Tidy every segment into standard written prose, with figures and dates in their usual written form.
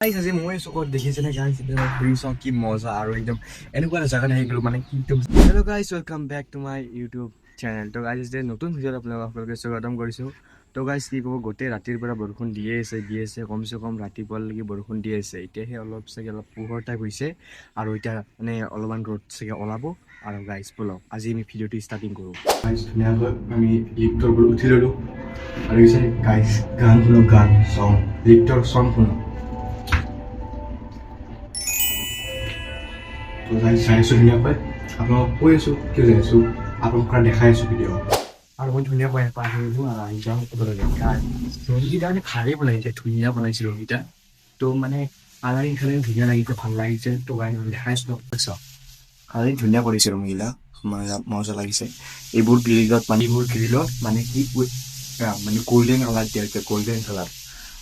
গাইছ আজি মই চকুত দেখিছেনে গাইছ এতিয়া ঘূৰি চাওঁ কি মজা আৰু একদম এনেকুৱা এটা জেগাত আহি গ'লো মানে কি hello' guys welcome back to my YouTube channel তো গাইছ যে নতুন ভিডিঅ'ত আপোনালোকে স্বাগতম কৰিছোঁ তো গাইছ কি ক'ব গোটেই ৰাতিৰ পৰা বৰষুণ দিয়ে আছে কমচে কম ৰাতিপুৱালৈকে বৰষুণ দিয়ে আছে এতিয়াহে অলপ পোহৰ টাইপ হৈছে আৰু এতিয়া মানে অলপমান ৰ'দ চাগে ওলাব আৰু গাইছ ব'লক আজি আমি ভিডিঅ'টো ষ্টাৰ্টিং কৰোঁ গাইছ ধুনীয়াকৈ আমি লিফ্টৰ পৰা উঠি ল'লোঁ আৰু গাইছ গান শুনো গান চং লিফ্টৰ চং শুনো তো চাই আছোঁ ধুনীয়াকৈ আপোনালোকক কৈ আছোঁ কিয় যাই আছোঁ আপোনালোকক দেখাই আছোঁ ভিডিঅ' আৰু মই ধুনীয়াকৈ পাৰ আহিলোঁ আৰু আহি যাওঁ ক'বলগীয়া ৰুমকেইটা মানে ভালেই বনাইছে ধুনীয়া বনাইছে ৰুমকেইটা তো মানে কালাৰিং খালে ধুনীয়া লাগিছে ভাল লাগিছে তো গাই দেখাইছোঁ চাওক কালাৰিং ধুনীয়া কৰিছে ৰুমকেইটা মজা লাগিছে এইবোৰ গ্ৰিলত মানে কি মানে গল্ডেন কালাৰ দিয়া হৈছে গল্ডেন কালাৰ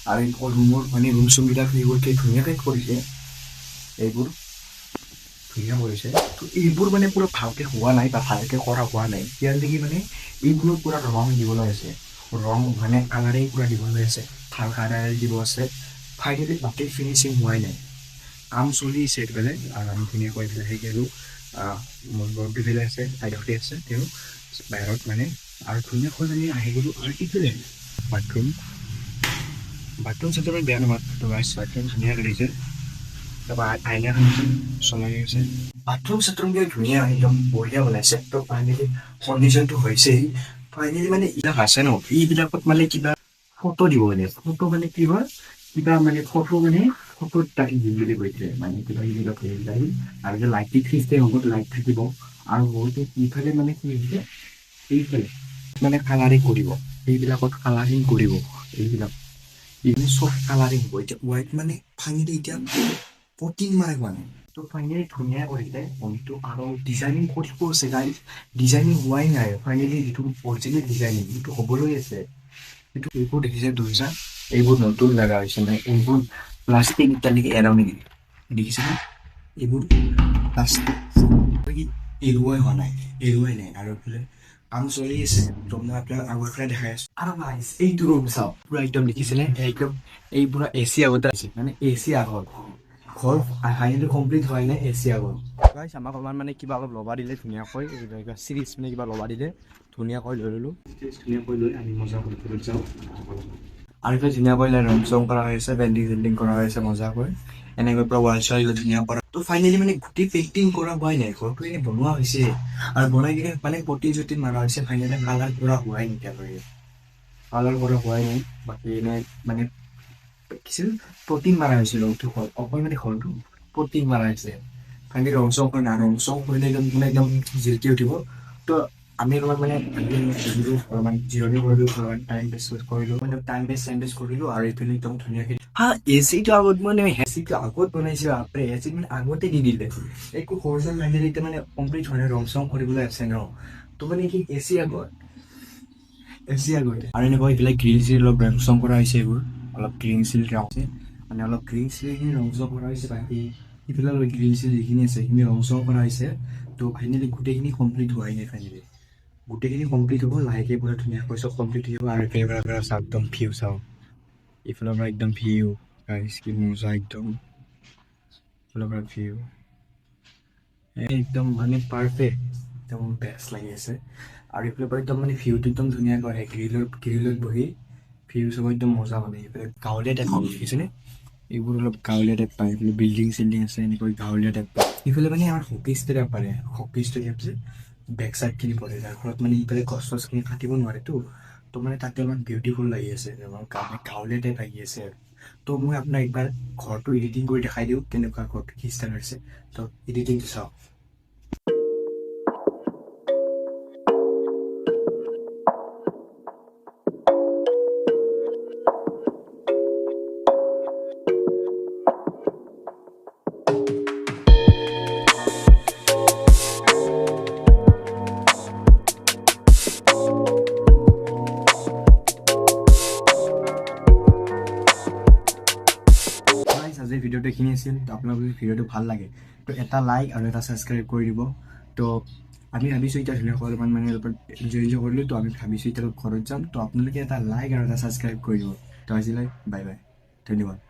আৰু ৰুমৰ মানে ৰুম চুমবিলাক সেইবোৰকে ধুনীয়াকৈ কৰিছে এইবোৰ ধুনীয়া কৰিছে তো এইবোৰ মানে পুৰা ভালকৈ হোৱা নাই বা ভালকৈ কৰা হোৱা নাই ইয়াৰ দেখি মানে এইবোৰত পুৰা ৰং দিবলৈ আছে ৰং মানে কালাৰেই পুৰা দিবলৈ আছে ভাল কালাৰ দিব আছে ফাইনেলি বাকী ফিনিচিং হোৱাই নাই কাম চলি আছে এইফালে আৰু আমি ধুনীয়াকৈ এইফালে হেৰি গ'লোঁ মোৰ ঘৰটো এইফালে আছে চাইডতে আছে তেওঁ বাহিৰত মানে আৰু ধুনীয়াকৈ মানে আহি গ'লোঁ আৰু এইফালে বাথৰুম চাইডৰ মানে বেয়া নহয় তো গাইছ বাথৰুম ধুনীয়াকৈ দিছে তাৰপৰা আইনাখন চলাই আছে বাথৰুম চাথৰুমবিলাক ধুনীয়া একদম বঢ়িয়া বনাইছে তো ফাইনেলি কণ্ডিশ্যনটো হৈছেই ফাইনেলি মানে এইবিলাক আছে ন এইবিলাকত মানে কিবা ফটো দিব মানে ফটো মানে কি হয় কিবা মানে ফটোত তাকি দিম বুলি কৈছে মানে কিবা এইবিলাক হেৰি আৰু যে লাইট চিষ্টেম হ'ব লাইট থাকিব আৰু বহুতে ইফালে মানে কি হৈছে এইফালে মানে কালাৰিং কৰিব এইবিলাকত কালাৰিং কৰিব এইবিলাক ইভিন চব কালাৰিং হ'ব এতিয়া হোৱাইট মানে ফাইনেলি এতিয়া পটিং মাৰে মানে তো ফাইনেলি ধুনীয়া কৰিলে কমটো আৰু ডিজাইনিং কৰিব আছে গাইজ ডিজাইনিং হোৱাই নাই ফাইনেলি যিটো অৰিজিনেল ডিজাইনিং যিটো হ'বলৈ আছে সেইটো এইবোৰ দেখিছে দৰ্জা এইবোৰ নতুন লগা হৈছে মানে এইবোৰ প্লাষ্টিক এতিয়ালৈকে এৰাও নেকি দেখিছেনে এইবোৰ প্লাষ্টিক এৰুৱাই নাই আৰু এইফালে কাম চলি আছে তো মই আপোনাক আগৰ পৰাই দেখাই আছোঁ আৰু গাইজ এইটো ৰুম চাওক পুৰা একদম দেখিছেনে একদম এই পুৰা এচি আগতে আছে মানে এচি আগত ঘৰ ফাইনেলি কমপ্লিট হয় নাই এচি আগত গাইছ আমাক অলপমান মানে কিবা অলপ ল'বা দিলে ধুনীয়াকৈ চিৰিজ মানে কিবা ল'বা দিলে ধুনীয়াকৈ লৈ ল'লোঁ ধুনীয়াকৈ লৈ আমি মজা কৰি যাওঁ আৰু এইফালে ধুনীয়াকৈ ৰং চং কৰা হৈছে পেইণ্টিং কৰা হৈছে মজাকৈ এনেকৈ পৰা ৱাল চোৱাল ধুনীয়া কৰা তো ফাইনেলি মানে গোটেই পেইণ্টিং কৰা হোৱাই নাই ঘৰটো এনেই বনোৱা হৈছে আৰু বনাই কিনে মানে পটি চটি মাৰা হৈছে ফাইনেলি কালাৰ কৰা হোৱাই নাই এতিয়ালৈকে কালাৰ কৰা হোৱাই নাই বাকী এনে মানে কিছু প্ৰটিন মাৰা হৈছিল ৰংটো অকল মানে ঘৰটো প্ৰটিন মাৰা হৈছে ফাইনেলি ৰং চং কৰি ৰং চং কৰিলে একদম জিলকি উঠিব তো আমি অলপমান মানে অলপমান জিৰণি কৰিলোঁ অলপমান টাইম বেষ্ট কৰিলোঁ আৰু এইফালে একদম ধুনীয়াকৈ এচিটো আগত মানে এচিটো আগত বনাইছিল বাপৰে এচিটো মানে আগতে দি দিলে একো খৰচা লাগিলে এতিয়া মানে কমপ্লিট হোৱা নাই ৰং চং কৰিবলৈ আছে ন তো মানে কি এচি আগত আৰু এনেকুৱা এইবিলাক গ্ৰিল চিল অলপ ৰং চং কৰা হৈছে এইবোৰ অলপ গ্ৰিল চিল মানে অলপ গ্ৰিল চিলখিনি ৰং চং কৰা হৈছে বাকী সেইফালে অলপ গ্ৰিল চিল যিখিনি আছে সেইখিনি ৰং চং কৰা হৈছে তো ফাইনেলি গোটেইখিনি কমপ্লিট হোৱাই নাই ফাইনেলি গোটেইখিনি কমপ্লিট হ'ব লাহেকৈ পুৰা ধুনীয়াকৈ চব কমপ্লিট হ'ব আৰু এইফালৰ পৰা চাওক একদম ভিউ চাওক এইফালৰ পৰা একদম ভিউ গাইছ কি মজা একদম এইফালৰ পৰা ভিউ একদম মানে পাৰফেক্ট একদম বেষ্ট লাগি আছে আৰু এইফালৰ পৰা একদম মানে ভিউটো একদম ধুনীয়াকৈ আহে গ্ৰিলত বহি ভিউ চব একদম মজা মানে এইফালে গাঁৱলীয়া টাইপ পাব দেখিছেনে এইবোৰ অলপ গাঁৱলীয়া টাইপ পায় এইফালে বিল্ডিং চিল্ডিং আছে এনেকৈ গাঁৱলীয়া টাইপ পায় ইফালে মানে আমাৰ হকী ষ্টেডিয়াম যে বেক চাইডখিনি পৰে যাৰ ফলত মানে ইফালে গছ চছখিনি কাটিব নোৱাৰেতো তো মানে তাতে অলপমান বিউটিফুল লাগি আছে গাঁৱলীয়া টাইপ লাগি আছে তো মই আপোনাক একবাৰ ঘৰটো এডিটিং কৰি দেখাই দিওঁ কেনেকুৱা ঘৰটো কি ষ্টাইল হৈছে তো এডিটিংটো চাওক আজি ভিডিঅ'টো এইখিনি আছিল তো আপোনালোকৰ যদি ভিডিঅ'টো ভাল লাগে তো এটা লাইক আৰু এটা ছাবস্ক্ৰাইব কৰি দিব তো আমি ভাবিছোঁ এতিয়া ধুনীয়াকৈ অলপমান মানে অলপমান এনজয় কৰিলোঁ তো আমি ভাবিছোঁ এতিয়া ঘৰত যাম তো আপোনালোকে এটা লাইক আৰু এটা ছাবস্ক্ৰাইব কৰি দিব তো আজিলৈ বাই বাই ধন্যবাদ